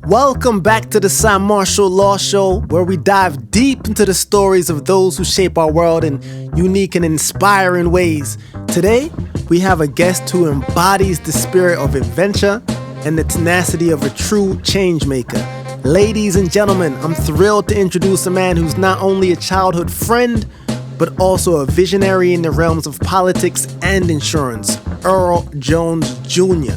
Welcome back to the Cymarshall Law Show, where we dive deep into the stories of those who shape our world in unique and inspiring ways. Today, we have a guest who embodies the spirit of adventure and the tenacity of a true change maker. Ladies and gentlemen, I'm thrilled to introduce a man who's not only a childhood friend, but also a visionary in the realms of politics and insurance, Earl Jones Jr.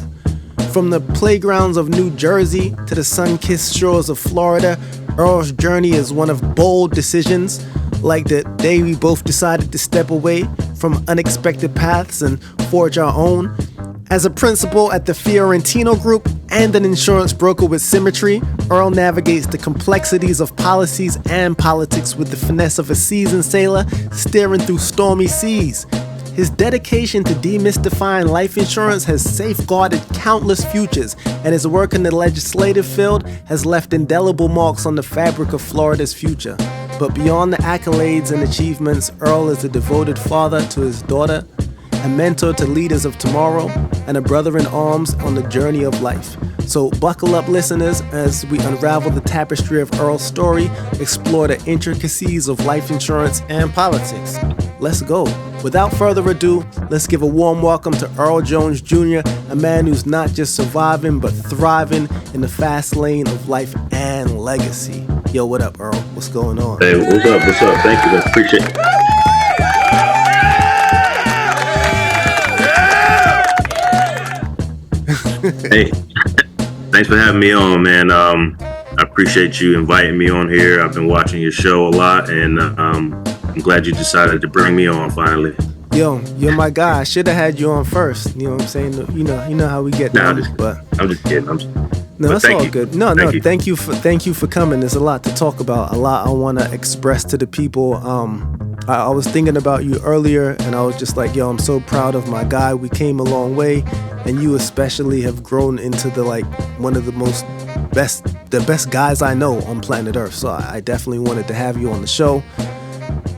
From the playgrounds of New Jersey to the sun-kissed shores of Florida, Earl's journey is one of bold decisions, like the day we both decided to step away from unexpected paths and forge our own. As a principal at the Fiorentino Group and an insurance broker with Symmetry, Earl navigates the complexities of policies and politics with the finesse of a seasoned sailor steering through stormy seas. His dedication to demystifying life insurance has safeguarded countless futures, and his work in the legislative field has left indelible marks on the fabric of Florida's future. But beyond the accolades and achievements, Earl is a devoted father to his daughter, a mentor to leaders of tomorrow, and a brother in arms on the journey of life. So buckle up, listeners, as we unravel the tapestry of Earl's story, explore the intricacies of life insurance and politics. Let's go. Without further ado, let's give a warm welcome to Earl Jones Jr., a man who's not just surviving, but thriving in the fast lane of life and legacy. Yo, what up, Earl? What's going on? Hey, what's up? What's up? Thank you. I appreciate it. Hey, thanks for having me on, man. I appreciate you inviting me on here. I've been watching your show a lot, and I'm glad you decided to bring me on finally. Yo, you're my guy. I should have had you on first. You know what I'm saying? You know how we get down. I'm just kidding. No, that's all good. No, thank you for coming. There's a lot to talk about. A lot I want to express to the people. I was thinking about you earlier, and I was just like, yo, I'm so proud of my guy. We came a long way, and you especially have grown into one of the best guys I know on planet Earth. So I definitely wanted to have you on the show.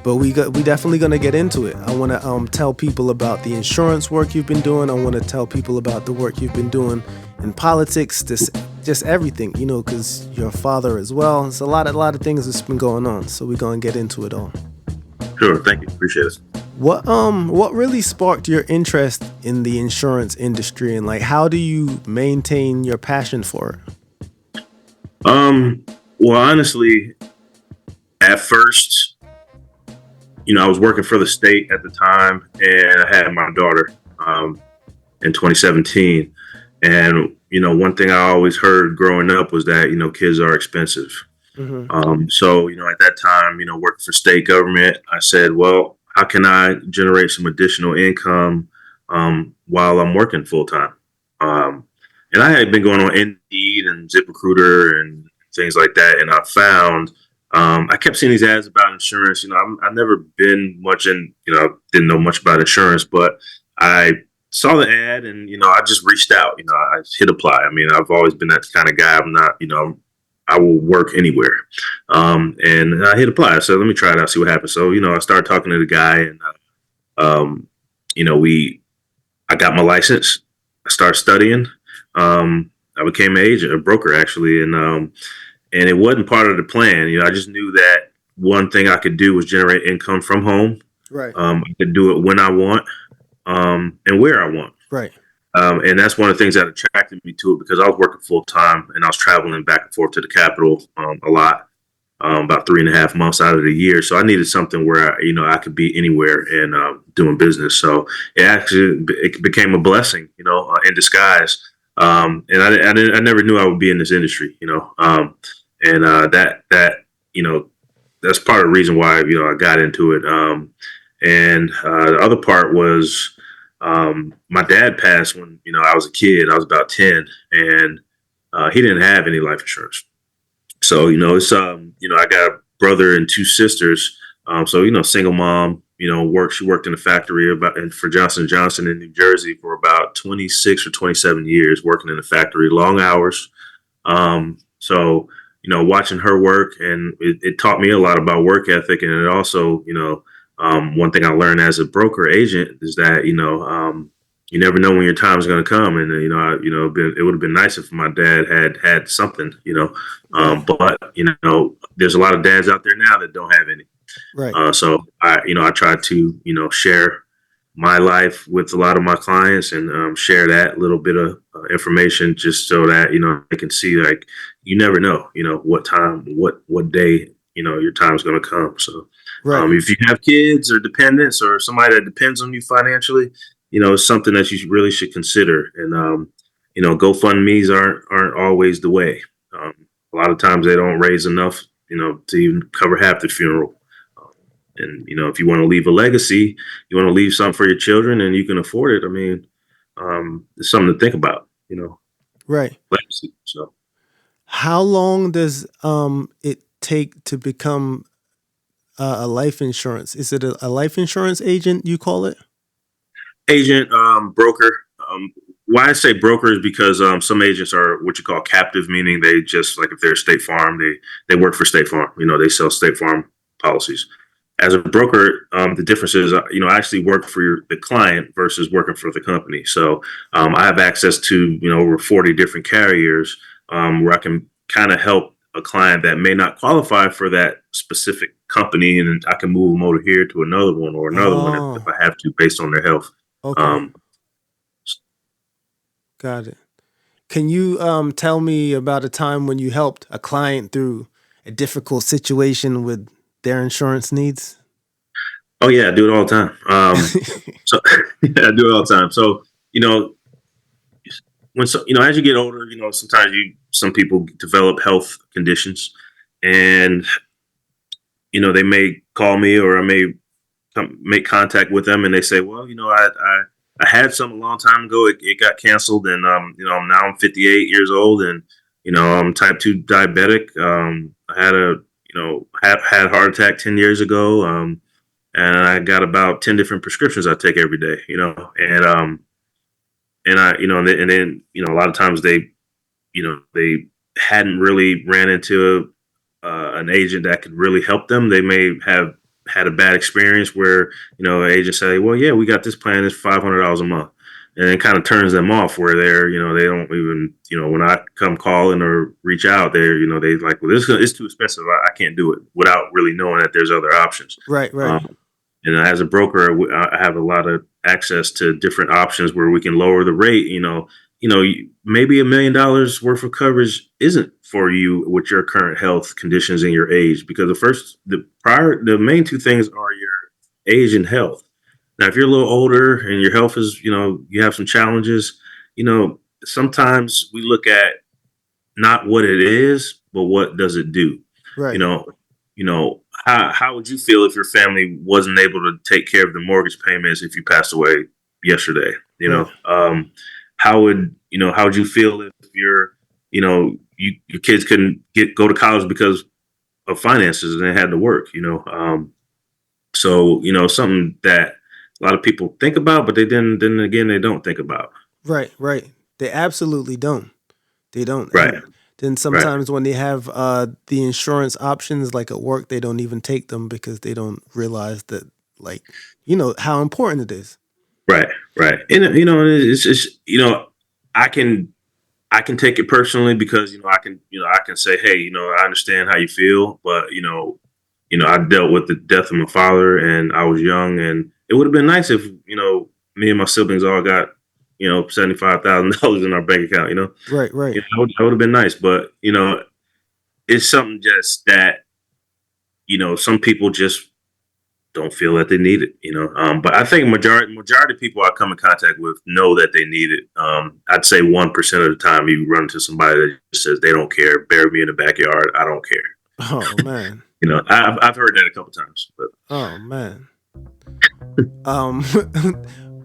But we definitely gonna get into it. I want to tell people about the insurance work you've been doing. I want to tell people about the work you've been doing in politics, just everything, because you're a father as well. It's a lot of things that's been going on. So we're gonna get into it all. Sure, thank you, appreciate it. What really sparked your interest in the insurance industry, and how do you maintain your passion for it? Well, honestly, at first, I was working for the state at the time, and I had my daughter in 2017. And, one thing I always heard growing up was that, kids are expensive. Mm-hmm. So, at that time, working for state government, I said, well, how can I generate some additional income while I'm working full time? And I had been going on Indeed and ZipRecruiter and things like that. And I found I kept seeing these ads about insurance. I've never been much in, didn't know much about insurance, but I saw the ad and, I just reached out, I hit apply. I mean, I've always been that kind of guy. I'm not, I will work anywhere. And I hit apply. So let me try it out, see what happens. So, I started talking to the guy and, I got my license. I started studying. I became an agent, a broker actually. And it wasn't part of the plan. I just knew that one thing I could do was generate income from home. Right. I could do it when I want, and where I want. Right. And that's one of the things that attracted me to it, because I was working full time and I was traveling back and forth to the Capitol a lot, about 3.5 months out of the year. So I needed something where I could be anywhere and doing business. So it became a blessing, in disguise. And I never knew I would be in this industry, and that's part of the reason why I got into it. And the other part was my dad passed when I was a kid. I was about 10, and he didn't have any life insurance. So it's I got a brother and 2 sisters. So single mom. She worked in a factory for Johnson & Johnson in New Jersey for about 26 or 27 years, working in a factory, long hours. So, watching her work, and it taught me a lot about work ethic. And it also, one thing I learned as a broker agent is that, you never know when your time's going to come. And it would have been nice if my dad had something, Right. but there's a lot of dads out there now that don't have any. Right. So I try to share my life with a lot of my clients and share that little bit of information just so that they can see, like, you never know what time, what day your time's going to come. So Right. if you have kids or dependents or somebody that depends on you financially, it's something that you really should consider. And GoFundMe's aren't always the way. A lot of times they don't raise enough to even cover half the funeral. And if you want to leave a legacy, you want to leave something for your children, and you can afford it. I mean, it's something to think about. Right. Legacy. So, How long does it take to become a life insurance? Is it a life insurance agent, you call it? agent, broker. Why I say broker is because some agents are what you call captive, meaning they just, like, if they're State Farm, they work for State Farm. They sell State Farm policies. As a broker, the difference is, I actually work for the client versus working for the company. So I have access to, over 40 different carriers where I can kind of help a client that may not qualify for that specific company. And I can move them over here to another one or another one if I have to, based on their health. Okay. Got it. Can you tell me about a time when you helped a client through a difficult situation with their insurance needs? Oh yeah, I do it all the time. So yeah, I do it all the time. So as you get older, sometimes some people develop health conditions, and they may call me, or I may make contact with them, and they say, well, I had some a long time ago. It got canceled, and now I'm 58 years old, and I'm type 2 diabetic. I had had a heart attack 10 years ago, and I got about 10 different prescriptions I take every day. And I and then a lot of times they hadn't really ran into an agent that could really help them. They may have had a bad experience where an agent say, well, yeah, we got this plan, it's $500 a month, and it kind of turns them off, where they're they don't even when I come calling or reach out, they're they like, well, it's too expensive, I can't do it, without really knowing that there's other options. Right. And as a broker, I have a lot of access to different options where we can lower the rate. Maybe $1 million worth of coverage isn't for you with your current health conditions and your age, because the main two things are your age and health. Now, if you're a little older and your health is, you have some challenges, sometimes we look at not what it is, but what does it do? Right. How would you feel if your family wasn't able to take care of the mortgage payments if you passed away yesterday? How would you feel if your kids couldn't go to college because of finances and they had to work? So something that a lot of people think about, but then again, they don't think about. Right. They absolutely don't. They don't. Right. And then sometimes when they have the insurance options, like at work, they don't even take them because they don't realize that, like, how important it is. Right. And it's just, I can take it personally because I can say, hey, I understand how you feel, but I dealt with the death of my father, and I was young, and it would have been nice if me and my siblings all got $75,000 in our bank account. Right. That would have been nice, but it's something just that some people just don't feel that they need it. But I think majority of people I come in contact with know that they need it. I'd say 1% of the time you run into somebody that just says they don't care, bury me in the backyard, I don't care. Oh man. I've heard that a couple times. But. Oh man.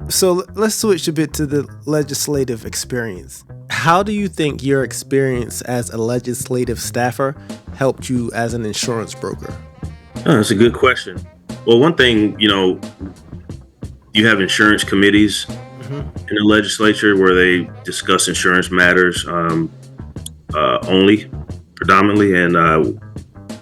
So let's switch a bit to the legislative experience. How do you think your experience as a legislative staffer helped you as an insurance broker? Oh, that's a good question. Well, one thing, you have insurance committees in the legislature where they discuss insurance matters only, predominantly, and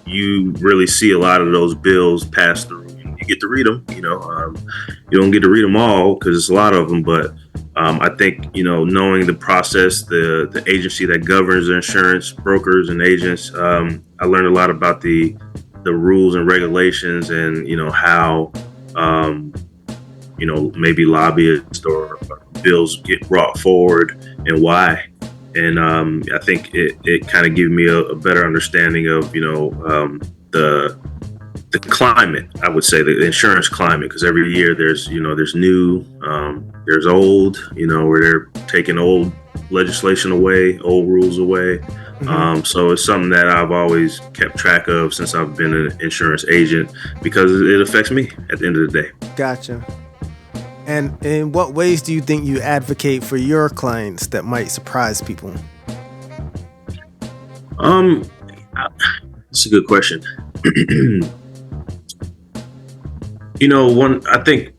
you really see a lot of those bills pass through. You get to read them, you don't get to read them all because it's a lot of them, but I think, knowing the process, the agency that governs the insurance brokers and agents, I learned a lot about the rules and regulations, and how um, maybe lobbyists or bills get brought forward and why. And I think it kind of gave me a better understanding of the climate. I would say the insurance climate, because every year there's new, there's old, where they're taking old legislation away, old rules away. So it's something that I've always kept track of since I've been an insurance agent, because it affects me at the end of the day. Gotcha. And in what ways do you think you advocate for your clients that might surprise people? That's a good question. I think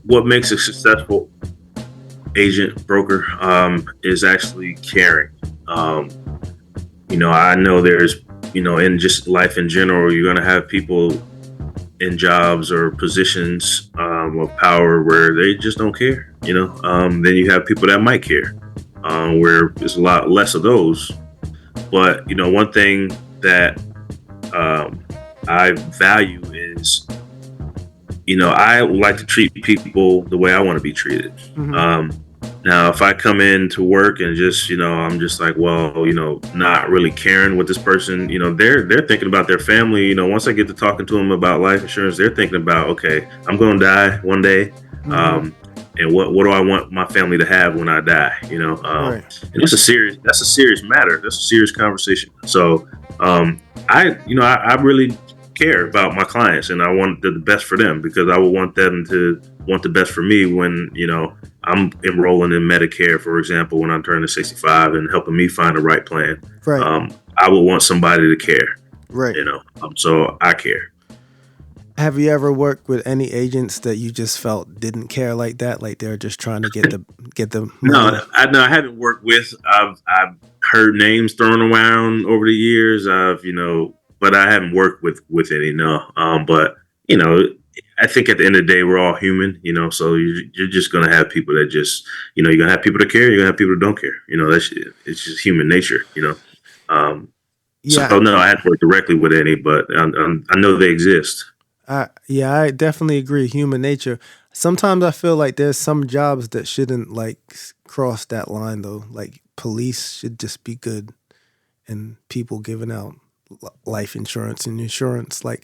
what makes a successful agent broker is actually caring. I know there's, in just life in general, you're going to have people in jobs or positions of power where they just don't care. Then you have people that might care, where there's a lot less of those. But one thing that I value is, I like to treat people the way I want to be treated. Now, if I come in to work and just, I'm just like, well, not really caring what this person, they're thinking about their family. Once I get to talking to them about life insurance, they're thinking about, okay, I'm going to die one day. And what do I want my family to have when I die? Right. And that's a serious matter. That's a serious conversation. So, I really care about my clients, and I want the best for them, because I would want them to want the best for me when, I'm enrolling in Medicare, for example, when I'm turning 65 and helping me find the right plan. Right. I would want somebody to care. Right. So I care. Have you ever worked with any agents that you just felt didn't care like that? Like they're just trying to get the money? No, I haven't worked with. I've heard names thrown around over the years. But I haven't worked with any. No. But I think at the end of the day, we're all human. So you're just gonna have people that just, you're gonna have people that care. You're gonna have people that don't care. It's just human nature. Yeah. So no, I haven't worked directly with any, but I know they exist. I definitely agree. Human nature. Sometimes I feel like there's some jobs that shouldn't cross that line though. Like police should just be good, and people giving out life insurance and insurance Right.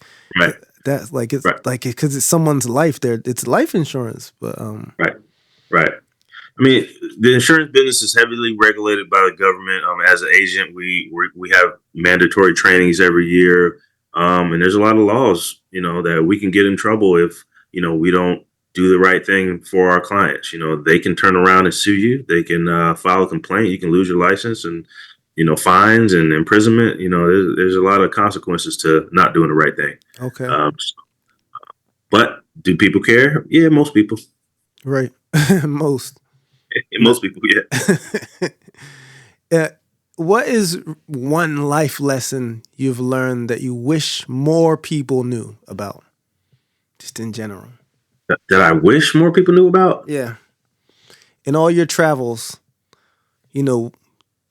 that's it's Right. because it's someone's life there. It's life insurance, but Right. I mean, the insurance business is heavily regulated by the government. As an agent, we have mandatory trainings every year, and there's a lot of laws, that we can get in trouble if we don't do the right thing for our clients. They can turn around and sue you. They can file a complaint. You can lose your license, and fines and imprisonment. There's a lot of consequences to not doing the right thing. okay. But do people care? Yeah, most people. Right. Most. Most people, yeah. What is one life lesson you've learned that you wish more people knew about, just in general? That I wish more people knew about? Yeah. In all your travels,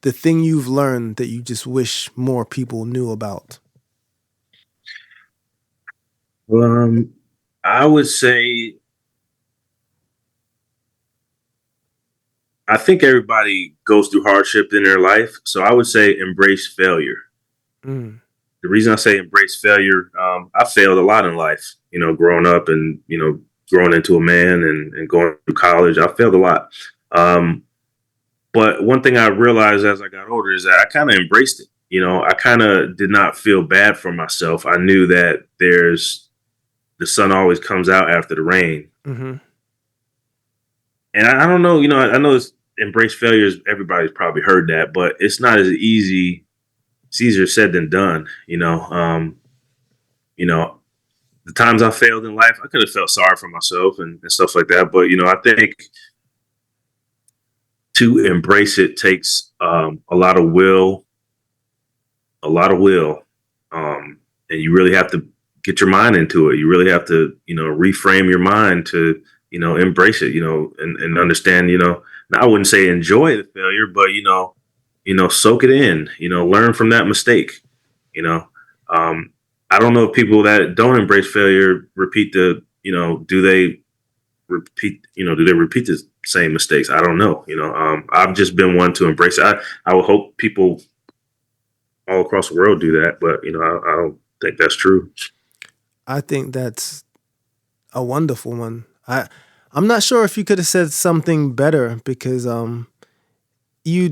the thing you've learned that you just wish more people knew about. I would say, I think everybody goes through hardship in their life. So I would say embrace failure. Mm. The reason I say embrace failure, I failed a lot in life, growing up and, growing into a man and going to college. I failed a lot. But one thing I realized as I got older is that I kind of embraced it. I kind of did not feel bad for myself. I knew that the sun always comes out after the rain. Mm-hmm. And I don't know, I know embrace failures. Everybody's probably heard that, but it's not as easy. It's easier said than done. The times I failed in life, I could have felt sorry for myself and stuff like that. But, I think to embrace it takes a lot of will, and you really have to get your mind into it. You really have to, reframe your mind to embrace it, and understand, I wouldn't say enjoy the failure, but, soak it in, learn from that mistake, you know. I don't know if people that don't embrace failure repeat do they repeat the same mistakes? I don't know. I've just been one to embrace it. I would hope people all across the world do that, but I don't think that's true. I think that's a wonderful one. I'm not sure if you could have said something better because you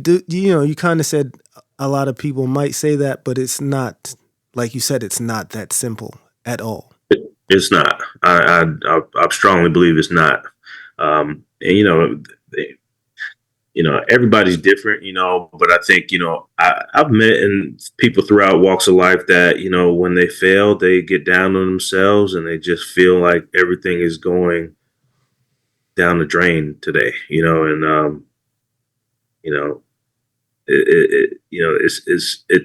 kind of said a lot of people might say that, but it's not, like you said, it's not that simple at all. It's not. I strongly believe it's not. And everybody's different, but I think, I've met people throughout walks of life that, when they fail, they get down on themselves and they just feel like everything is going down the drain today, and, it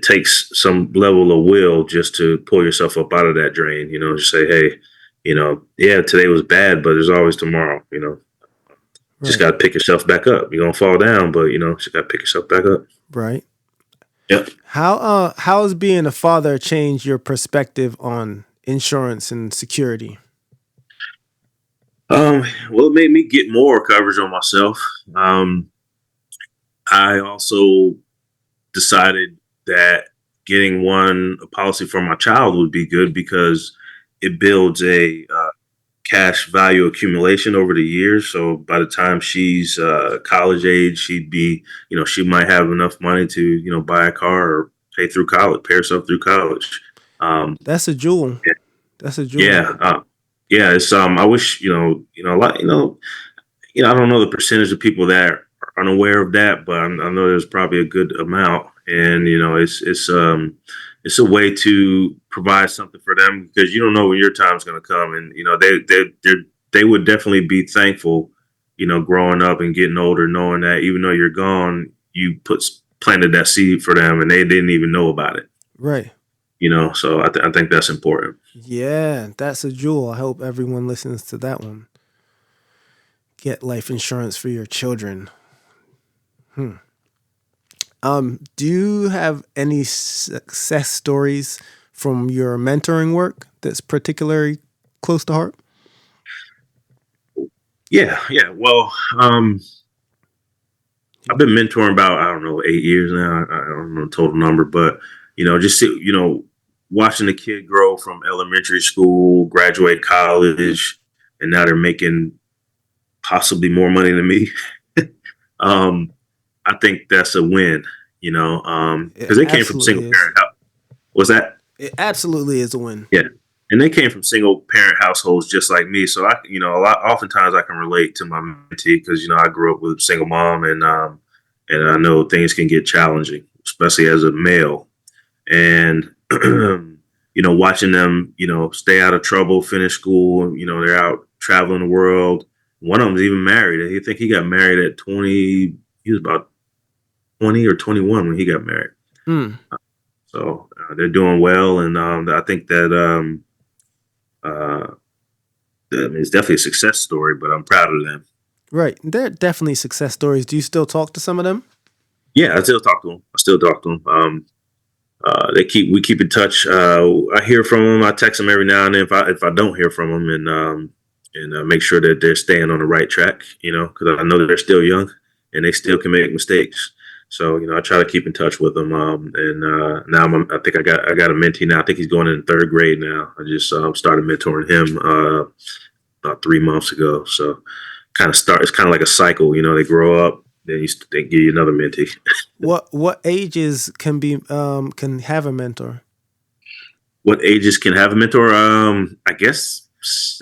takes some level of will just to pull yourself up out of that drain, just say, hey, yeah, today was bad, but there's always tomorrow, Just got to pick yourself back up. You're going to fall down, but, just got to pick yourself back up. Right. Yep. How has being a father changed your perspective on insurance and security? Well, it made me get more coverage on myself. I also decided that getting a policy for my child would be good because it builds a cash value accumulation over the years. So by the time she's college age, she'd be, she might have enough money to, buy a car or pay herself through college. That's a jewel. Yeah. That's a jewel. Yeah. Yeah. It's, I wish, a lot, I don't know the percentage of people that are unaware of that, but I know there's probably a good amount. And, it's a way to provide something for them because you don't know when your time's going to come. And, they would definitely be thankful, growing up and getting older, knowing that even though you're gone, you planted that seed for them and they didn't even know about it. Right. So I think that's important. Yeah, that's a jewel. I hope everyone listens to that one. Get life insurance for your children. Do you have any success stories from your mentoring work that's particularly close to heart? Yeah. Well, I've been mentoring about, I don't know, 8 years now. I don't know the total number, but, just, watching the kid grow from elementary school, graduate college, and now they're making possibly more money than me. I think that's a win, because they came from single parent house. What's that? It absolutely is a win. Yeah. And they came from single parent households just like me. So oftentimes I can relate to my mentee because, I grew up with a single mom and I know things can get challenging, especially as a male. And, watching them, stay out of trouble, finish school, they're out traveling the world. One of them's even married. I think he got married at 20. He was about 20 or 21 when he got married. So they're doing well. And I think that it's definitely a success story, but I'm proud of them. Right. They're definitely success stories. Do you still talk to some of them? Yeah, I still talk to them. We keep in touch. I hear from them. I text them every now and then if I don't hear from them, and make sure that they're staying on the right track. Because I know that they're still young and they still can make mistakes. So I try to keep in touch with them. And now I think I got a mentee now. I think he's going in 3rd grade now. I just started mentoring him about 3 months ago. So it's kind of like a cycle. They grow up. Then they give you another mentee. What ages can have a mentor? What ages can have a mentor? I guess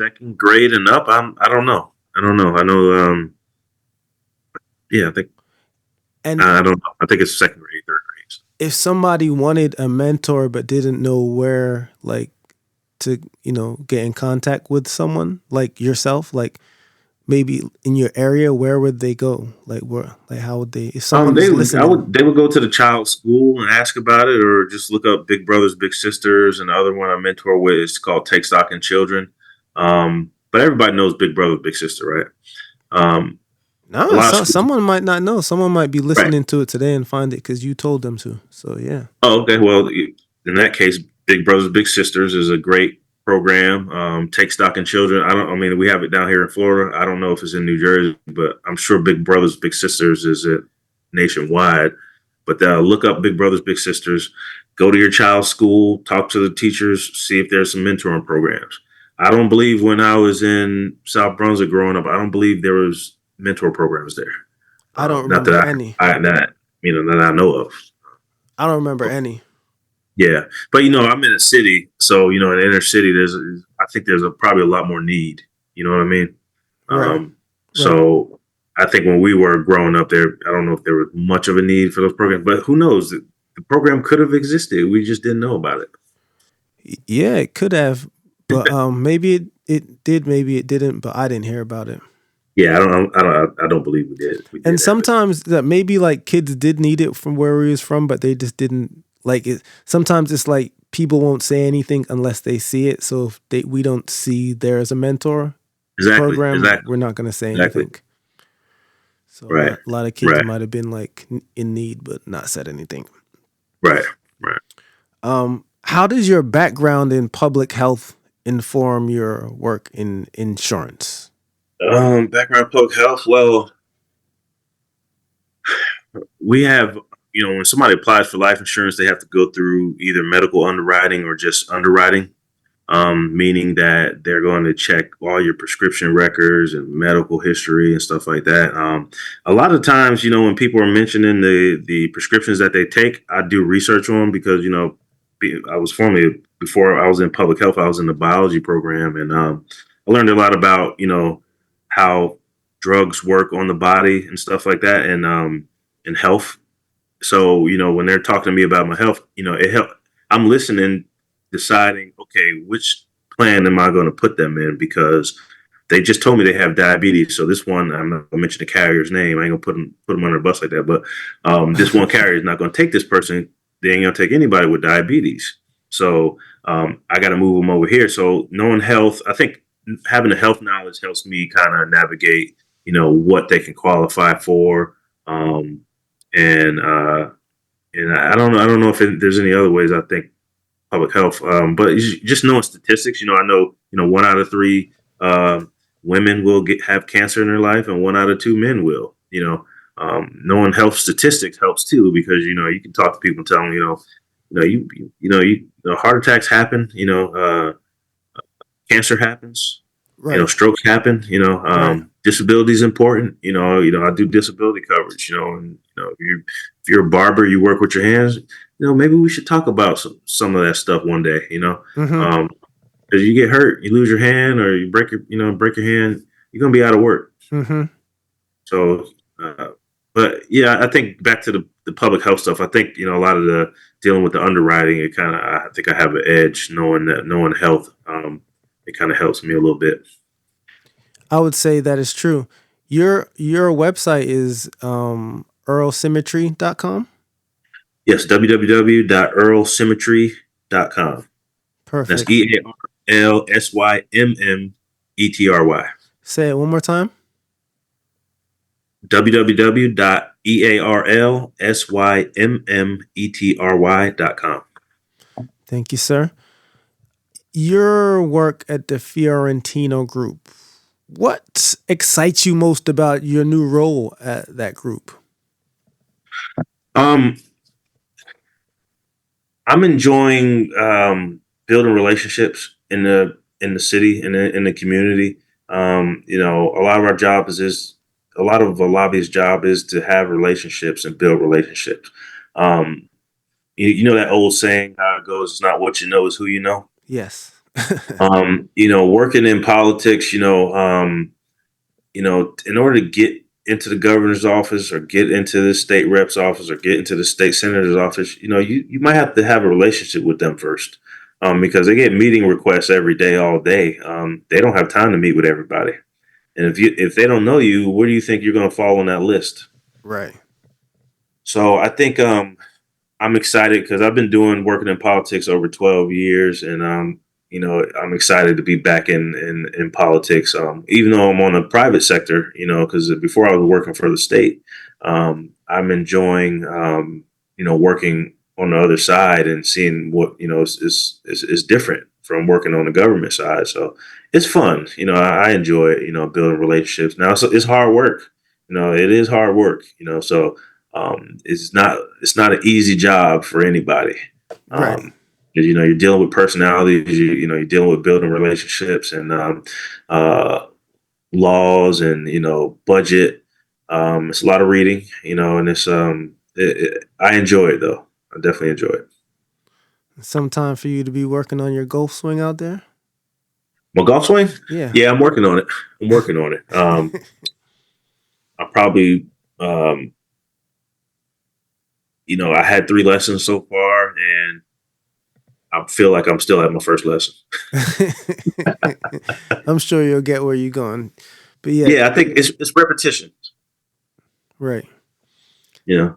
2nd grade and up. I don't know. I know. Yeah, I think. And I don't know. I think it's 2nd grade, 3rd grade. If somebody wanted a mentor but didn't know where, to get in contact with someone like yourself, maybe in your area, where would they go? How would they? If someone was listening, they would go to the child's school and ask about it, or just look up Big Brothers Big Sisters. And the other one I mentor with is called Take Stock in Children. but everybody knows Big Brother, Big Sister, right? A No, lot of schools, someone might not know. Someone might be right? listening to it today and find it because you told them to. So yeah. Oh, okay. Well, in that case, Big Brothers Big Sisters is a great program. Take stock in children. I mean, we have it down here in Florida. I don't know if it's in New Jersey, but I'm sure Big Brothers Big Sisters is it nationwide. But look up Big Brothers Big Sisters. Go to your child's school. Talk to the teachers. See if there's some mentoring programs. I don't believe when I was in South Brunswick growing up, I don't believe there was mentor programs there. I don't Not remember that any. that I know of. I don't remember any. Yeah, but I'm in a city, so in the inner city, I think there's probably a lot more need. You know what I mean? Right. Right. So I think when we were growing up there, I don't know if there was much of a need for those programs, but who knows? The program could have existed. We just didn't know about it. Yeah, it could have, but maybe it did, maybe it didn't, but I didn't hear about it. Yeah, I don't believe we did. And sometimes that maybe like kids did need it from where we was from, but they just didn't like it. Sometimes it's like people won't say anything unless they see it. So if we don't see there as a mentor program, we're not going to say anything. So Right. a lot of kids Right. might have been like in need, but not said anything. Right. How does your background in public health inform your work in insurance? Background in public health. Well, we have, when somebody applies for life insurance, they have to go through either medical underwriting or just underwriting, meaning that they're going to check all your prescription records and medical history and stuff like that. A lot of times, when people are mentioning the prescriptions that they take, I do research on them because, I was formerly, before I was in public health, I was in the biology program, and I learned a lot about, how drugs work on the body and stuff like that, and health. So, when they're talking to me about my health, it help. I'm listening, deciding, okay, which plan am I going to put them in? Because they just told me they have diabetes. So this one, I'm not going to mention the carrier's name. I ain't going to put them under a bus like that. But this one carrier is not going to take this person. They ain't going to take anybody with diabetes. So I got to move them over here. So knowing health, I think having the health knowledge helps me kind of navigate, what they can qualify for. And I don't know. I don't know if there's any other ways. I think public health, but just knowing statistics. I know 1 out of 3 women will have cancer in their life, and 1 out of 2 men will. Knowing health statistics helps too, because you can talk to people and tell them heart attacks happen. Cancer happens. Right. Strokes happen. Right. Disability is important. I do disability coverage. And if you're a barber, you work with your hands. Maybe we should talk about some of that stuff one day. Mm-hmm. Because you get hurt, you lose your hand, or you break your hand, you're gonna be out of work. Mm-hmm. So, but yeah, I think back to the public health stuff. I think a lot of the dealing with the underwriting, I think I have an edge knowing health. It kind of helps me a little bit. I would say that is true. Your website is earlsymmetry.com. Yes, www.earlsymmetry.com. Perfect. That's EARLSYMMETRY. Say it one more time. www.earlsymmetry.com. Thank you, sir. Your work at the Fiorentino Group. What excites you most about your new role at that group? I'm enjoying building relationships in the city and in the community. A lot of our job is a lot of a lobbyist job is to have relationships and build relationships. You know that old saying, how it goes, it's not what you know, it's who you know. Yes. Working in politics, in order to get into the governor's office or get into the state rep's office or get into the state senator's office, you might have to have a relationship with them first, because they get meeting requests every day, all day. They don't have time to meet with everybody. And if they don't know you, where do you think you're going to fall on that list? Right. So I think I'm excited because I've been working in politics over 12 years, and I'm excited to be back in politics. Even though I'm on the private sector, because before I was working for the state, I'm enjoying, working on the other side and seeing what is different from working on the government side. So it's fun. I enjoy it. Building relationships. Now it's hard work. It is hard work. So it's not an easy job for anybody. Right. 'Cause, you're dealing with personalities, you're dealing with building relationships and laws and budget. It's a lot of reading, and I enjoy it though. I definitely enjoy it. Some time for you to be working on your golf swing out there. My golf swing? Yeah. Yeah, I'm working on it. I probably, I had 3 lessons so far, and I feel like I'm still at my first lesson. I'm sure you'll get where you're going. But Yeah, I think it's repetition. Right. Yeah.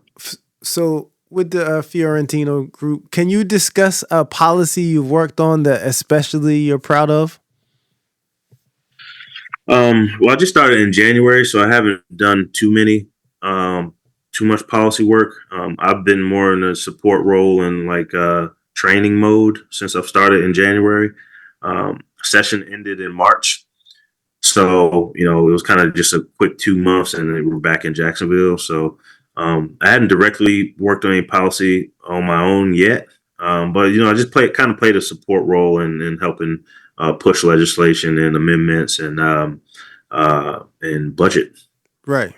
So with the Fiorentino group, can you discuss a policy you've worked on that especially you're proud of? Well, I just started in January, so I haven't done too much policy work. I've been more in a support role and training mode since I've started in January. Session ended in March. So, it was kind of just a quick 2 months and then we're back in Jacksonville. So, I hadn't directly worked on any policy on my own yet. But, I just played a support role in helping push legislation and amendments and budget. Right.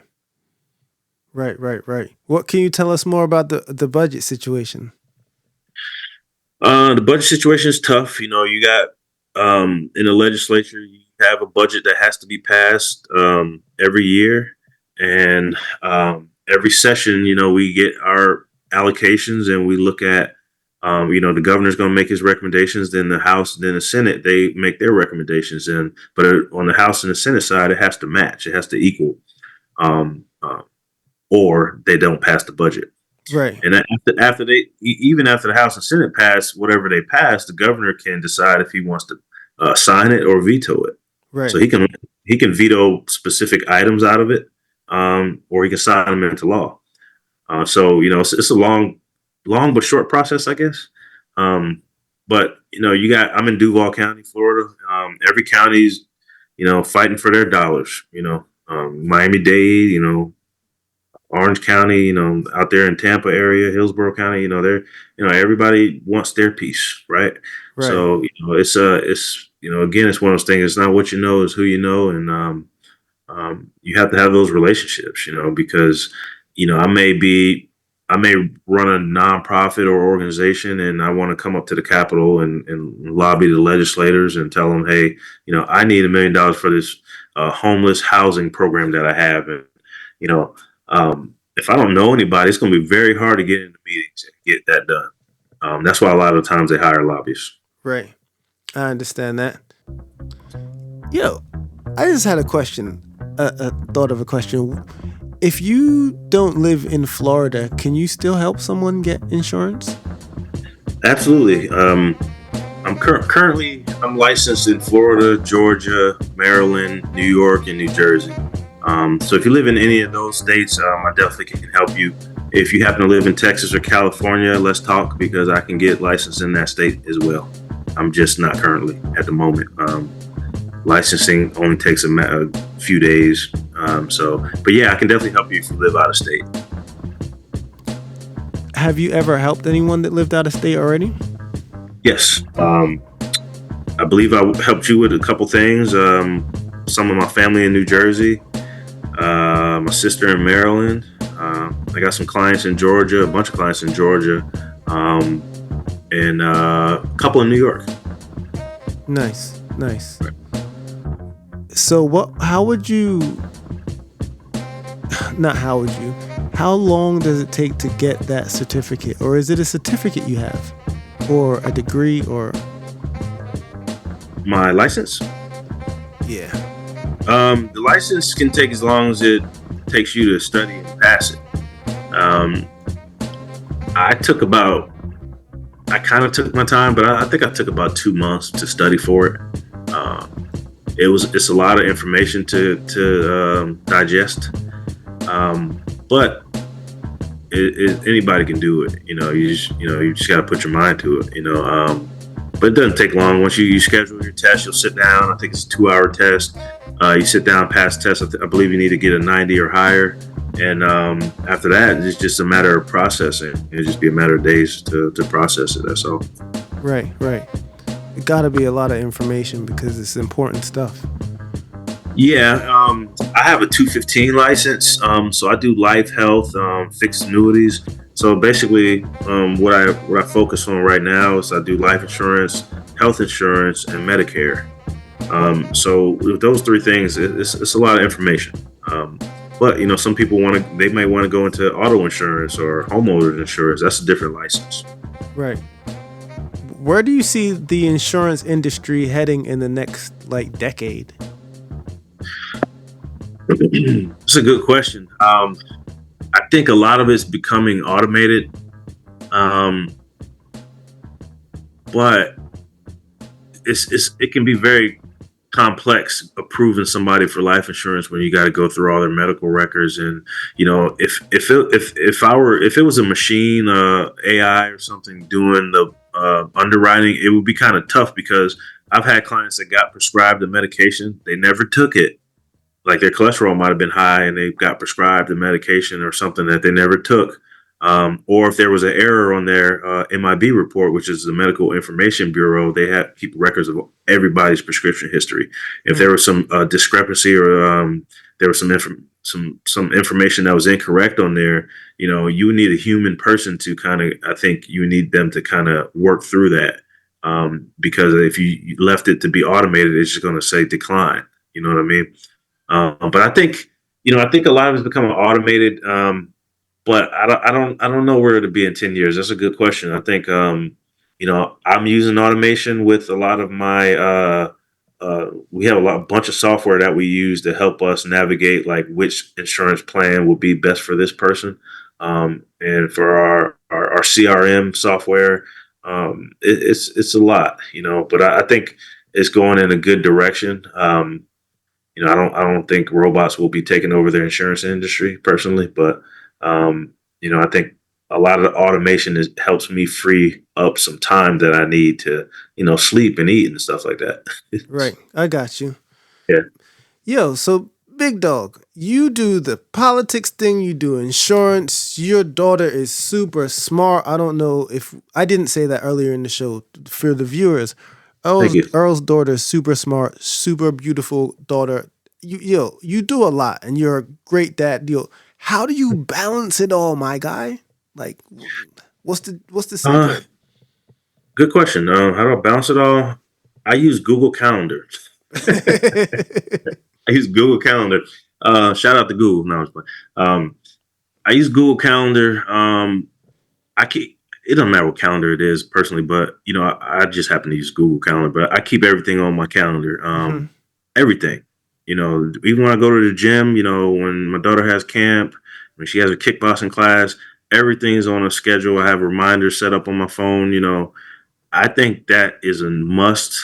What can you tell us more about the budget situation? The budget situation is tough. You got in the legislature, you have a budget that has to be passed every year, and every session, we get our allocations and we look at, the governor's going to make his recommendations. Then the House, then the Senate, they make their recommendations. But on the House and the Senate side, it has to match. It has to equal, or they don't pass the budget. Right. And after even after the House and Senate pass whatever they pass, the governor can decide if he wants to sign it or veto it. Right. So he can veto specific items out of it, or he can sign them into law. So it's a long but short process, I guess. But I'm in Duval County, Florida. Every county's fighting for their dollars. Miami-Dade, Orange County, out there in Tampa area, Hillsborough County, everybody wants their piece, right? So it's again, it's one of those things. It's not what you know, it's who you know, and you have to have those relationships, because I may run a nonprofit or organization, and I want to come up to the Capitol and lobby the legislators and tell them, hey, I need $1 million for this homeless housing program that I have, and if I don't know anybody, it's going to be very hard to get into meetings and get that done. That's why a lot of times they hire lobbyists. Right. I understand that. I just had a question, thought of a question. If you don't live in Florida, can you still help someone get insurance? Absolutely. I'm currently licensed in Florida, Georgia, Maryland, New York, and New Jersey. So if you live in any of those states, I definitely can help you. If you happen to live in Texas or California, let's talk, because I can get licensed in that state as well. I'm just not currently at the moment. Licensing only takes a few days. But yeah, I can definitely help you if you live out of state. Have you ever helped anyone that lived out of state already? Yes. I believe I helped you with a couple things. Some of my family in New Jersey, my sister in Maryland. I got some clients in Georgia, a bunch of clients in Georgia, and a couple in New York. Nice. So how long does it take to get that certificate? Or is it a certificate you have? Or a degree, or? My license? Yeah. The license can take as long as it takes you to study and pass it. I I kind of took my time, but I think I took about 2 months to study for it. It's a lot of information to digest, but anybody can do it. You just got to put your mind to it. But it doesn't take long. Once you schedule your test, you'll sit down. I think it's a 2-hour test. You sit down, pass the test. I believe you need to get a 90 or higher. And after that, it's just a matter of processing. It'll just be a matter of days to process it. That's all. Right. It got to be a lot of information because it's important stuff. Yeah, I have a 215 license, so I do life, health, fixed annuities. So basically, what I focus on right now is I do life insurance, health insurance, and Medicare. So with those three things, it's a lot of information. But some people they might want to go into auto insurance or homeowners insurance. That's a different license. Right. Where do you see the insurance industry heading in the next decade? It's a good question. I think a lot of it's becoming automated, but it can be very complex approving somebody for life insurance when you got to go through all their medical records. And if it was a machine, AI or something doing the underwriting, it would be kind of tough because I've had clients that got prescribed a medication, they never took it. Like their cholesterol might have been high and they got prescribed a medication or something that they never took. Or if there was an error on their MIB report, which is the Medical Information Bureau, they have keep records of everybody's prescription history. If there was some discrepancy or there was some information that was incorrect on there, you would need a human person to I think you need them to kind of work through that. Because if you left it to be automated, it's just going to say decline. You know what I mean? But I think a lot of it's becoming automated. But I don't know where it'll be in 10 years. That's a good question. I think, I'm using automation with a lot of my, we have a bunch of software that we use to help us navigate like which insurance plan will be best for this person. And for our CRM software, it's a lot, but I think it's going in a good direction. I don't think robots will be taking over the insurance industry personally, but I think a lot of the automation helps me free up some time that I need to, sleep and eat and stuff like that. Right. I got you. Yeah. Yo, so Big Dog, you do the politics thing, you do insurance. Your daughter is super smart. I don't know if I didn't say that earlier in the show for the viewers. Earl's daughter is super smart, super beautiful daughter. You do a lot and you're a great dad. How do you balance it all, my guy? Like, what's the secret? Good question. How do I balance it all? I use Google Calendar. I use Google Calendar. Shout out to Google. No, I use Google Calendar. It doesn't matter what calendar it is personally, but I just happen to use Google Calendar. But I keep everything on my calendar. Everything. Even when I go to the gym, when my daughter has camp, when she has a kickboxing class, everything's on a schedule. I have reminders set up on my phone. I think that is a must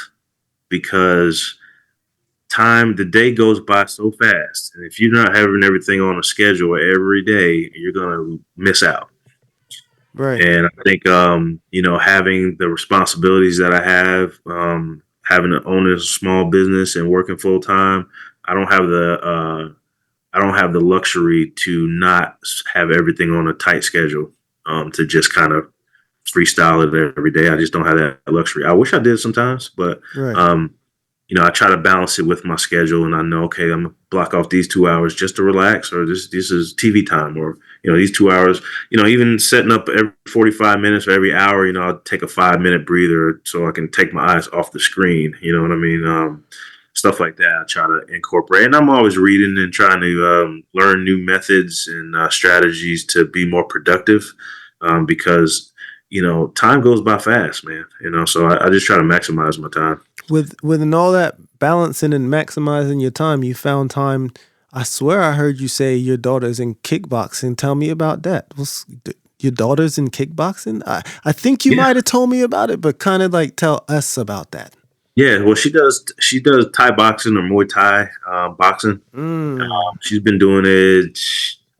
because the day goes by so fast. And if you're not having everything on a schedule every day, you're going to miss out. Right. And I think, having the responsibilities that I have, having to own a small business and working full time, I don't have the luxury to not have everything on a tight schedule, to just kind of freestyle it every day. I just don't have that luxury. I wish I did sometimes, but, right. I try to balance it with my schedule and I know, okay, I'm gonna block off these 2 hours just to relax, or this is TV time, or, these 2 hours, even setting up every 45 minutes or every hour, I'll take a 5-minute breather so I can take my eyes off the screen. You know what I mean? Stuff like that I try to incorporate. And I'm always reading and trying to learn new methods and strategies to be more productive, because, time goes by fast, man. So I just try to maximize my time. Within all that balancing and maximizing your time, you found time. I swear I heard you say your daughter is in kickboxing. Tell me about that. your daughter's in kickboxing? I think you Yeah. might have told me about it, but kind of like tell us about that. Yeah, well, she does Thai boxing or Muay Thai boxing. Mm. She's been doing it,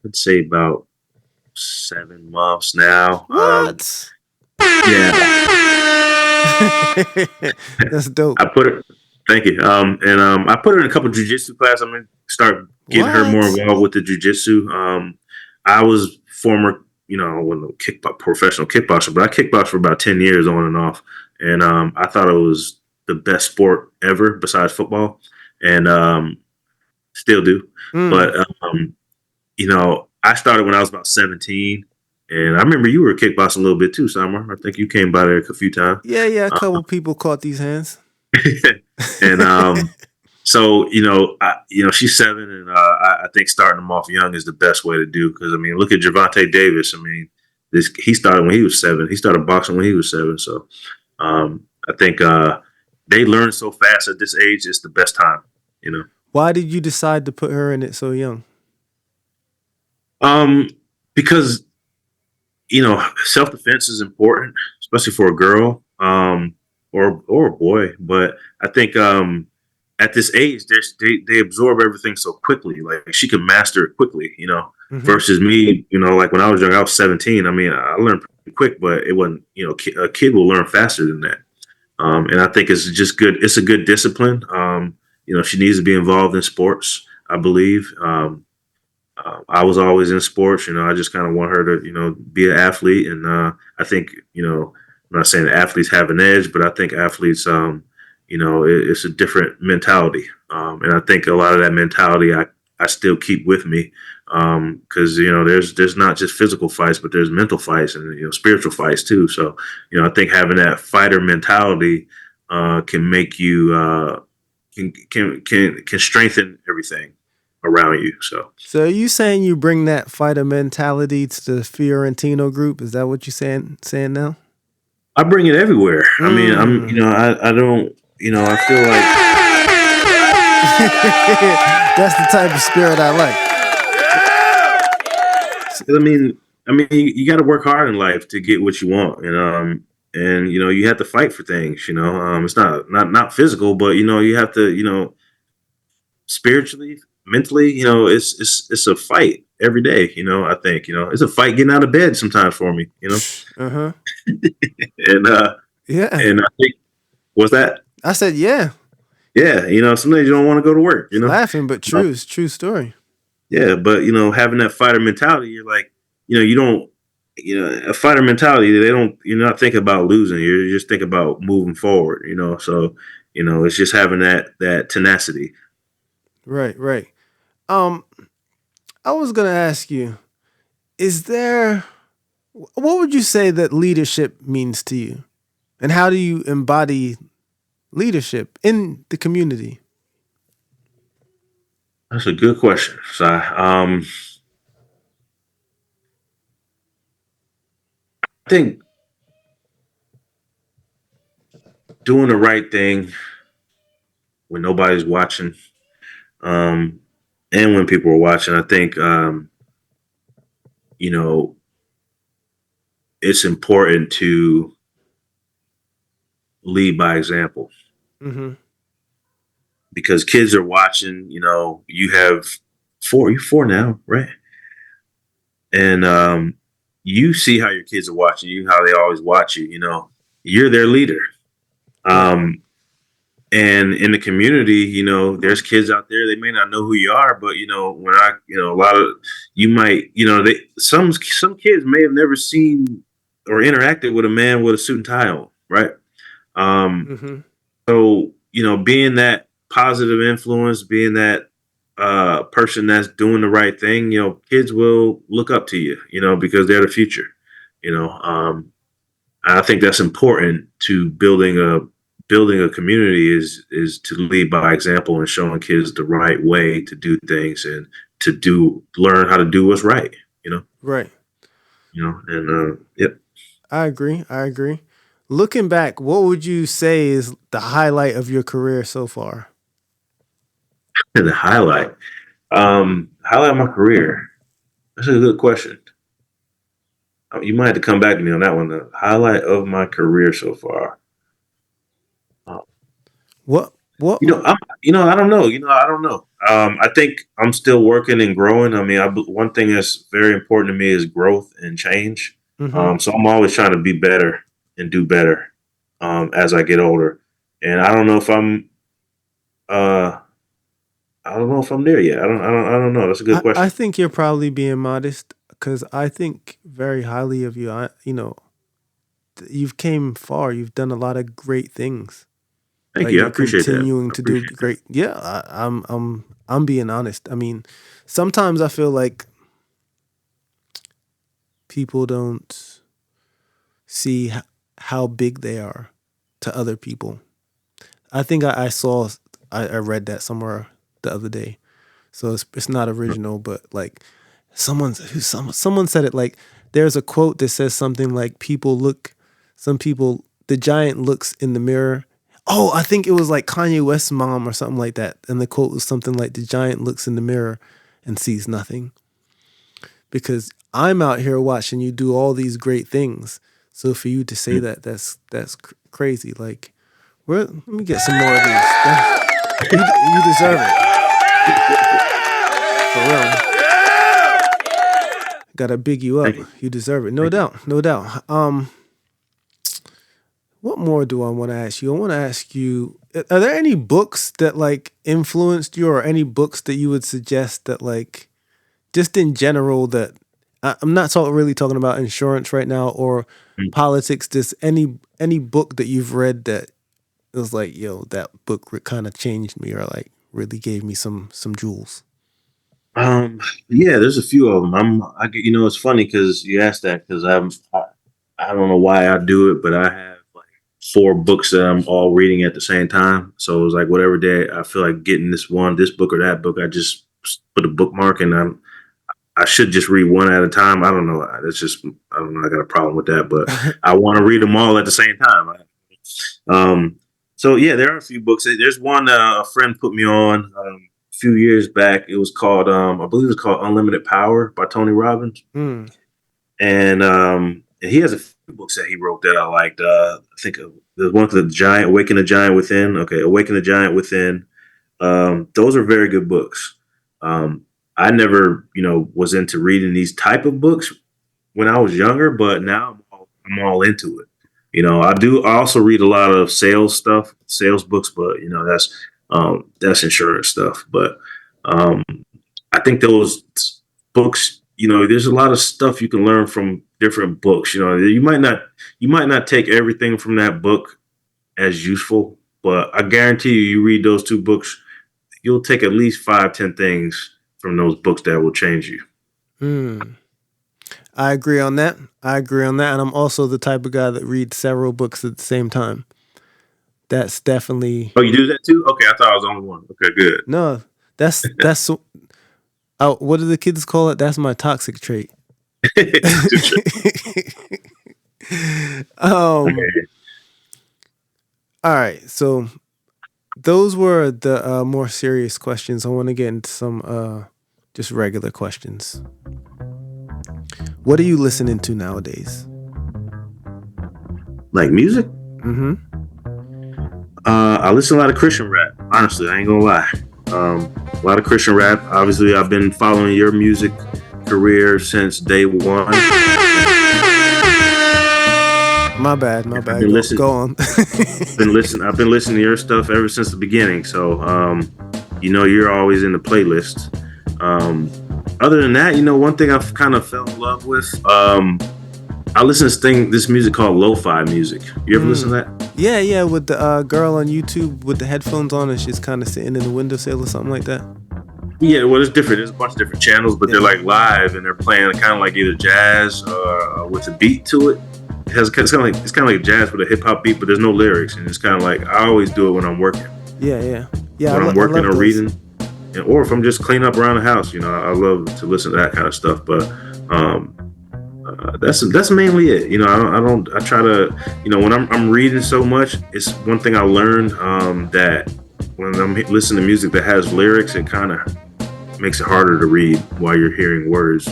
let's say, about 7 months now. What? Yeah, That's dope. I put her. Thank you. And I put her in a couple jujitsu classes. I'm gonna start getting her more What? involved with the jujitsu. I was former, when professional kickboxer, but I kickboxed for about 10 years on and off, and I thought it was the best sport ever besides football, and still do. Mm. But I started when I was about 17, and I remember you were kickboxing a little bit too, Summer. I think you came by there a few times. Yeah, yeah. A couple people caught these hands. And so she's 7, and I think starting them off young is the best way to do, because I mean, look at Gervonta Davis. I mean, he started when he was 7. He started boxing when he was 7. So I think they learn so fast at this age. It's the best time. Why did you decide to put her in it so young? Because self defense is important, especially for a girl or a boy. But I think at this age, they absorb everything so quickly. Like, she can master it quickly, Mm-hmm. versus me, like when I was young, I was 17. I mean, I learned pretty quick, but it wasn't, a kid will learn faster than that. And I think it's just good. It's a good discipline. She needs to be involved in sports, I believe. I was always in sports. I just kind of want her to, be an athlete. And I think, I'm not saying that athletes have an edge, but I think athletes, it's a different mentality. And I think a lot of that mentality I still keep with me, because, there's not just physical fights, but there's mental fights and, spiritual fights too. So, I think having that fighter mentality can make you, can strengthen everything around you. So are you saying you bring that fighter mentality to the Fiorentino group? Is that what you're saying now? I bring it everywhere. I mean, I don't, I feel like that's the type of spirit I like. I mean, you got to work hard in life to get what you want, and you have to fight for things. It's not physical, but you have to, spiritually, mentally, it's a fight every day. I think it's a fight getting out of bed sometimes for me. Uh-huh. And Yeah. and I think, what's that? I said, yeah. Yeah, some days you don't want to go to work. Laughing, but true. It's true story. Yeah, but having that fighter mentality, you're like, you don't, a fighter mentality. You're not thinking about losing. You're just thinking about moving forward. So it's just having that tenacity. Right. I was gonna ask you, what would you say that leadership means to you, and how do you embody leadership in the community? That's a good question. So, I think doing the right thing when nobody's watching, and when people are watching, I think, it's important to lead by example, Mm-hmm. because kids are watching. You have you're 4 now, right? And you see how your kids are watching you, how they always watch you. You're their leader. And in the community, there's kids out there. They may not know who you are, but when a lot of you might, some kids may have never seen or interacted with a man with a suit and tie on, right? Mm-hmm. So being that positive influence, being that person that's doing the right thing, kids will look up to you, because they're the future. I think that's important to building a community, is to lead by example and showing kids the right way to do things, and to learn how to do what's right. Right. And yep. I agree. Looking back, what would you say is the highlight of your career so far? The highlight of my career. That's a good question. You might have to come back to me on that one. The highlight of my career so far. Uh, What? What? I don't know. I don't know. I think I'm still working and growing. I mean, one thing that's very important to me is growth and change. Mm-hmm. So I'm always trying to be better and do better as I get older. And I don't know if uh, I don't know if I'm there yet. I don't know. That's a good I question. think you're probably being modest because I think very highly of you. You've came far. You've done a lot of great things. Thank Like you. I you're appreciate that. continuing I to do appreciate that. great. Yeah, I'm being honest. I mean, sometimes I feel like people don't see how big they are to other people. I think I read that somewhere the other day. So it's not original, but like someone said it like there's a quote that says something like some people the giant looks in the mirror. Oh, I think it was like Kanye West's mom or something like that. And the quote was something like the giant looks in the mirror and sees nothing. Because I'm out here watching you do all these great things. So for you to say that, that's crazy. Like, let me get some more of these. You deserve it. For real. Gotta big you up. Thank you. You deserve it. No Thank you. doubt. No doubt. What more do I want to ask you? I want to ask you, are there any books that like influenced you or any books that you would suggest that like just in general that I'm not really talking about insurance right now or Mm. politics, just any book that you've read that was like, yo, that book kind of changed me or like really gave me some jewels. Yeah, there's a few of them. It's funny because you asked that because I don't know why I do it, but I have like four books that I'm all reading at the same time. So it was like whatever day I feel like getting this book or that book, I just put a bookmark and I should just read one at a time. I don't know. That's just I don't know. I got a problem with that, but I want to read them all at the same time. Um, so yeah, there are a few books. There's one a friend put me on a few years back. It was called I believe it was called Unlimited Power by Tony Robbins, Mm. and he has a few books that he wrote that I liked. I think there's one called Awaken the Giant Within. Okay, Awaken the Giant Within. Those are very good books. I never, was into reading these type of books when I was younger, but now I'm all into it. I also read a lot of sales books, but that's insurance stuff. But um, I think those books, there's a lot of stuff you can learn from different books. You might not take everything from that book as useful, but I guarantee you read those two books, you'll take at least 5, 10 things from those books that will change you. Mm. I agree on that. And I'm also the type of guy that reads several books at the same time. That's definitely Oh, you do that too? Okay, I thought I was the only one. Okay, good. no. That's what do the kids call it? That's my toxic trait. um. Okay. All right. So those were the more serious questions. I want to get into some just regular questions. What are you listening to nowadays? Like music? Mm-hmm. I listen to a lot of Christian rap. Honestly, I ain't gonna lie. A lot of Christian rap. Obviously, I've been following your music career since day one. My bad. I've been listening. Go on. I've been listening to your stuff ever since the beginning. So, you're always in the playlist. Other than that, one thing I've kind of fell in love with. I listen to this music called lo-fi music. You ever listen to that? Yeah, with the girl on YouTube with the headphones on and she's kind of sitting in the windowsill or something like that. Yeah, well, it's different. There's a bunch of different channels, but they're like live and they're playing kind of like either jazz with a beat to it. It's kind of like jazz with a hip hop beat, but there's no lyrics, and it's kind of like I always do it when I'm working. Yeah. When I'm working or reading, or if I'm just cleaning up around the house. I love to listen to that kind of stuff. But that's mainly it. I try to, when I'm reading so much, it's one thing I learned that when I'm listening to music that has lyrics, it kind of makes it harder to read while you're hearing words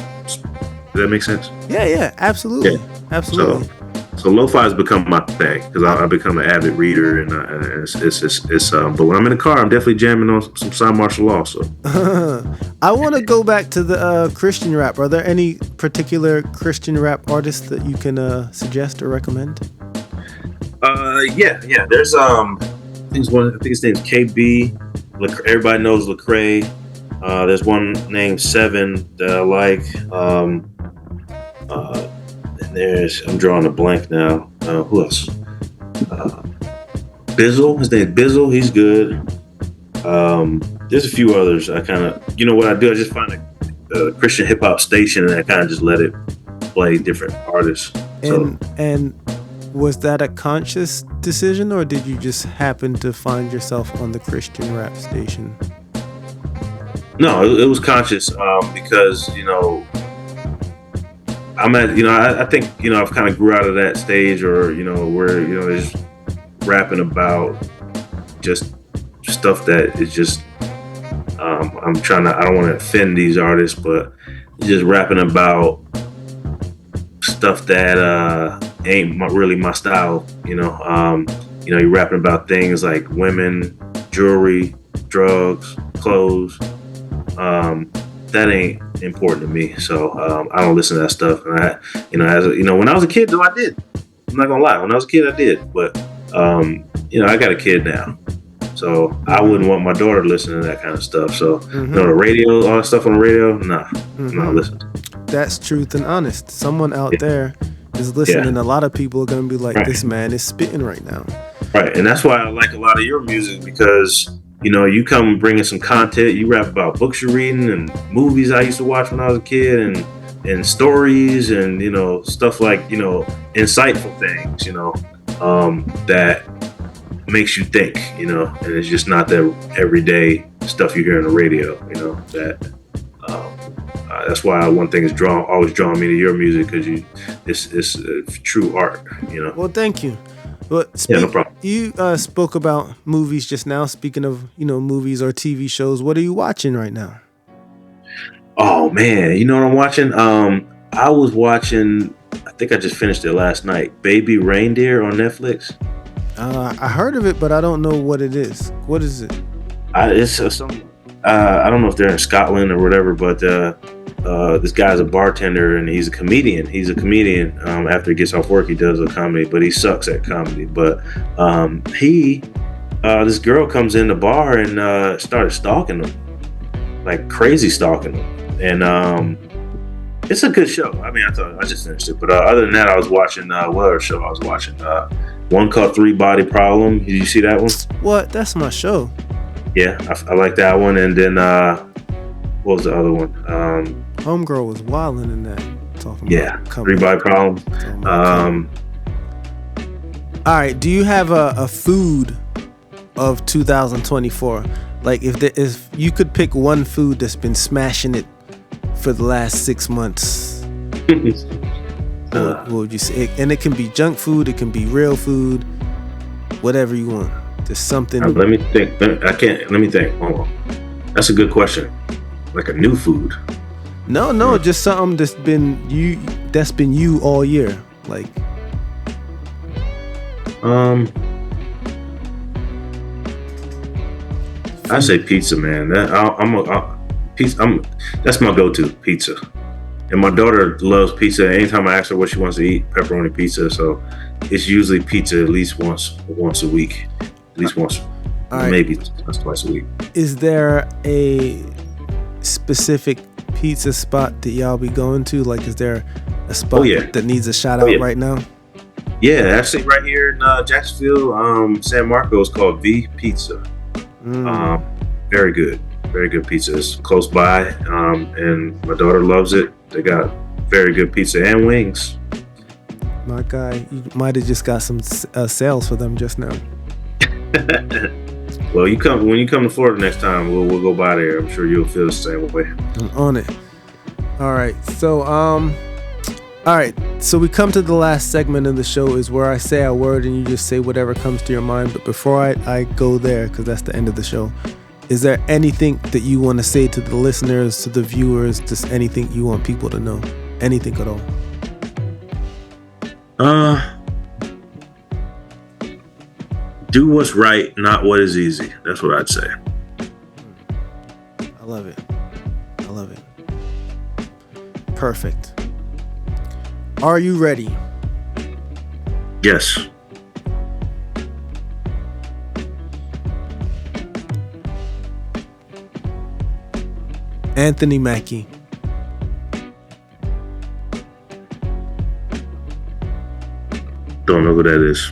Does that make sense? Yeah, absolutely, absolutely. So lo-fi has become my thing because I've become an avid reader, and it's. But when I'm in the car, I'm definitely jamming on some Cymarshall Law. So I want to go back to the Christian rap. Are there any particular Christian rap artists that you can suggest or recommend? Yeah. There's I think his name's KB. Everybody knows Lecrae. There's one named Seven that I like. And I'm drawing a blank now. Who else? Bizzle. His name's Bizzle. He's good. There's a few others. I kind of, what I do? I just find a Christian hip hop station and I kind of just let it play different artists. And was that a conscious decision, or did you just happen to find yourself on the Christian rap station? No, it was conscious because I'm at I think I've kind of grew out of that stage, or where there's rapping about just stuff that is just I don't want to offend these artists, but just rapping about stuff that ain't really my style. You're rapping about things like women, jewelry, drugs, clothes. That ain't important to me, so I don't listen to that stuff. And when I was a kid, though, I did. I'm not gonna lie. When I was a kid, I did. But I got a kid now, so I wouldn't want my daughter to listen to that kind of stuff. So the radio, all that stuff on the radio, nah, I'm not listening. That's truth and honest. Someone out there is listening. A lot of people are gonna be like, "This man is spitting right now." Right, and that's why I like a lot of your music, because you come bringing some content. You rap about books you're reading and movies I used to watch when I was a kid, and stories, and stuff like insightful things, that makes you think, and it's just not that everyday stuff you hear on the radio, that's why one thing is always drawing me to your music, because it's true art, Well, thank you. But no problem. You spoke about movies just now. Speaking of, movies or TV shows, what are you watching right now? Oh man, you know what I'm watching? I was watching, I think I just finished it last night, Baby Reindeer on Netflix. I heard of it, but I don't know what it is. What is it? It's I don't know if they're in Scotland or whatever, but this guy's a bartender and he's a comedian. After he gets off work, he does a comedy, but he sucks at comedy. But this girl comes in the bar and started stalking him, like crazy stalking him. And it's a good show. I mean, I just finished it. But other than that, I was watching, what other show I was watching? One called Three Body Problem. Did you see that one? What? That's my show. Yeah, I like that one. And then, what was the other one? Homegirl was wilding in that. Three Body Problem. All right, do you have a food of 2024? Like, if you could pick one food that's been smashing it for the last 6 months, what would you say? And it can be junk food, it can be real food, whatever you want. There's something. Let me think. Let me think. Hold on. That's a good question. Like a new food. No, just something that's been you all year. Like, I say pizza, man. That's my go-to, pizza. And my daughter loves pizza. Anytime I ask her what she wants to eat, pepperoni pizza. So it's usually pizza at least once a week. At least once, maybe that's twice a week. Is there a specific pizza spot that y'all be going to? Like, is there a spot that needs a shout out right now? Yeah, actually right here in Jacksonville, San Marcos, called V Pizza. Very good pizza. It's close by, and my daughter loves it. They got very good pizza and wings. My guy, you might have just got some sales for them just now. Well, when you come to Florida next time, we'll go by there. I'm sure you'll feel the same way. I'm on it. All right. So we come to the last segment of the show, is where I say a word and you just say whatever comes to your mind. But before I go there, because that's the end of the show, is there anything that you want to say to the listeners, to the viewers, just anything you want people to know? Anything at all. Do what's right, not what is easy. That's what I'd say. I love it. I love it. Perfect. Are you ready? Yes. Anthony Mackie. Don't know who that is.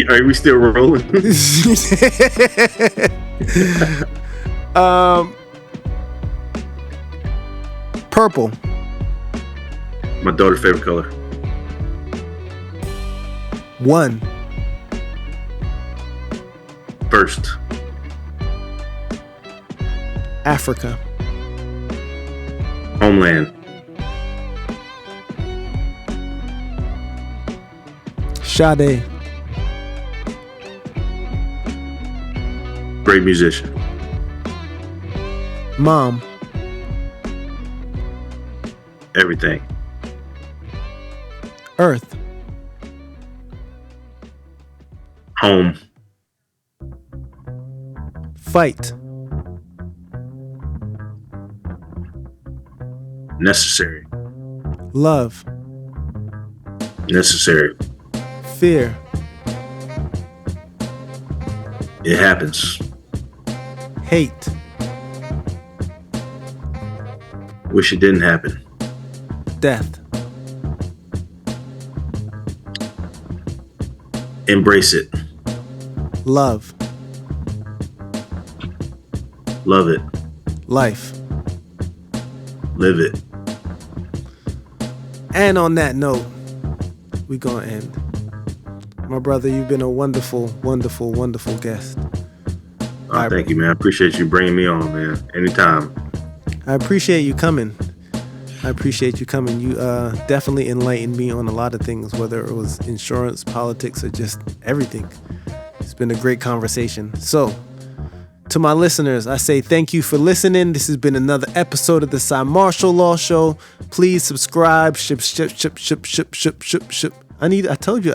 Are we still rolling? Purple. My daughter's favorite color. 1. First. Africa. Homeland. Sade. Great musician. Mom. Everything. Earth. Home. Fight. Necessary. Love. Necessary. Fear. It happens. Hate. Wish it didn't happen. Death. Embrace it. Love. Love it. Life. Live it. And on that note, we're going to end. My brother, you've been a wonderful, wonderful, wonderful guest. Oh, thank you, man. I appreciate you bringing me on, man. Anytime. I appreciate you coming. You definitely enlightened me on a lot of things, whether it was insurance, politics, or just everything. It's been a great conversation. So, to my listeners, I say thank you for listening. This has been another episode of the Cymarshall Law Show. Please subscribe. Ship. I told you,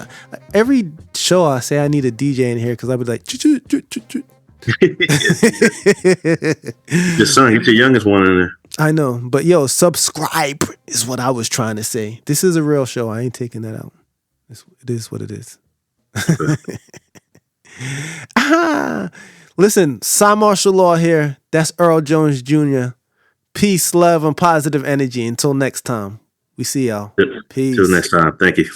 every show I say I need a DJ in here because I be like, Your son, he's the youngest one in there. I know, but yo, subscribe is what I was trying to say. This is a real show. I ain't taking that out. It is what it is. Listen, Cymarshall Law here. That's Earl Jones Jr. Peace, love, and positive energy. Until next time, we see y'all. Peace. Until next time. Thank you.